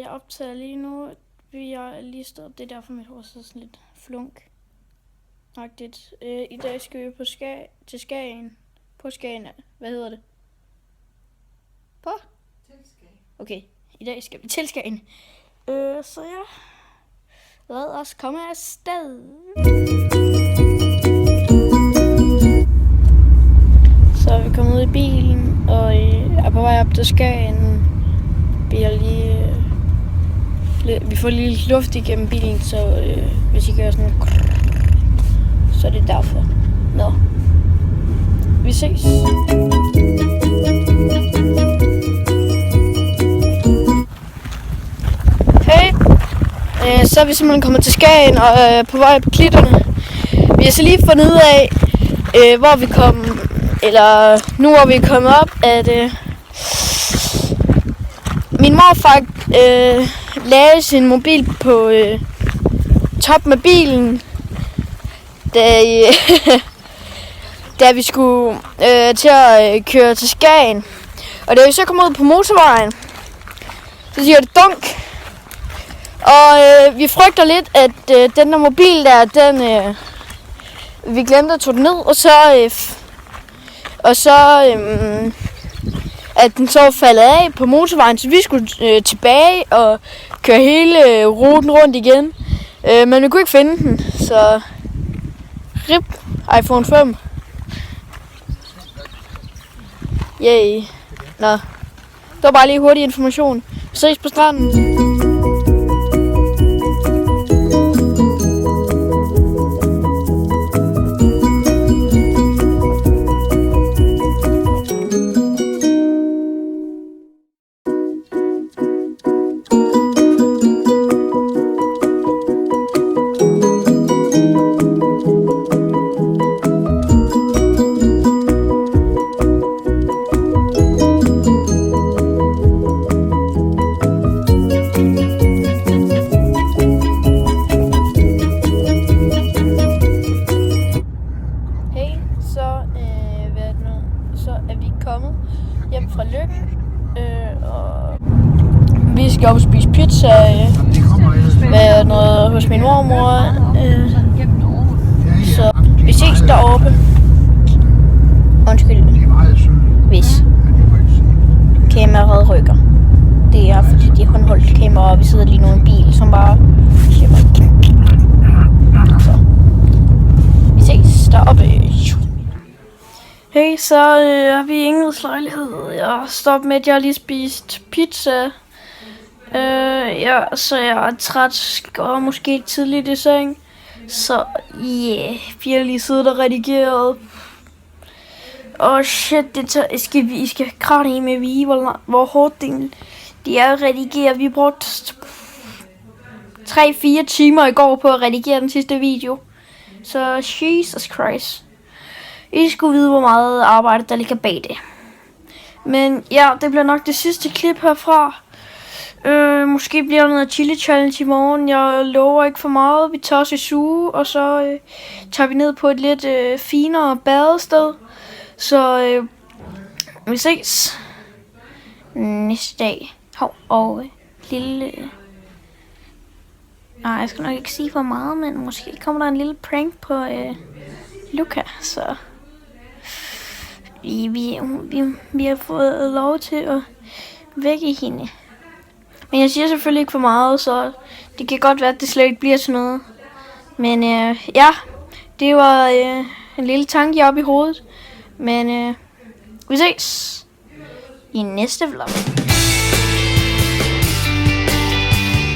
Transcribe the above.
jeg optager lige nu. Jeg lige stået. Det er derfor mit hår så sådan lidt flunk-agtigt. I dag skal vi til Skagen. På Skagen. Hvad hedder det? På? Til Skagen. Okay, i dag skal vi til Skagen. Så ja. Lad os komme afsted. Så er vi kommet ud i bilen, og er på vej op til Skagen. Vi får lige luft igennem bilen, så hvis I gør sådan, så er det derfor. Nå, vi ses. Hey, så er vi simpelthen kommet til Skagen og på vej på klitterne. Vi har så lige fundet ud af, hvor vi kom, eller nu hvor vi er kommet op, at min morfar lagde sin mobil på toppen af bilen, da vi skulle til at køre til Skagen. Og da vi så kom ud på motorvejen, så siger det dunk. Og vi frygter lidt, at den der mobil der, vi glemte at tage den ned, og så at den så faldet af på motorvejen, så vi skulle tilbage og køre hele ruten rundt igen. Men vi kunne ikke finde den, så rip iPhone 5. Yay. Nå, det var bare lige hurtig information. Vi ses på stranden. Kommet hjem fra Løkken, og vi skal op og spise pizza med noget hos min mormor, så vi ses deroppe. Undskyld, hvis kameraet rykker. Det er fordi de håndholdt kameraer, og vi sidder lige nu i en bil, som bare så vi ses deroppe. Hey, så har vi Ingrids lejlighed. Jeg stopper med, at jeg har lige spist pizza. Så jeg er træt, går måske tidligt i seng. Så vi har lige siddet og redigeret. Shit, I skal kratte med vide, hvor hårdt det er at redigere. Vi brugte 3-4 timer i går på at redigere den sidste video. Så Jesus Christ. I skulle vide, hvor meget arbejde der ligger bag det. Men ja, det bliver nok det sidste klip herfra. Måske bliver der noget chili challenge i morgen. Jeg lover ikke for meget. Vi tager os i suge, og så tager vi ned på et lidt finere badested. Så vi ses næste dag. Og lille... Nej, jeg skal nok ikke sige for meget, men måske kommer der en lille prank på Luca, så... Vi har fået lov til at vække hende. Men jeg siger selvfølgelig ikke for meget, så det kan godt være, at det slet ikke bliver sådan noget. Men ja, det var en lille tanke op i hovedet. Men vi ses i næste vlog.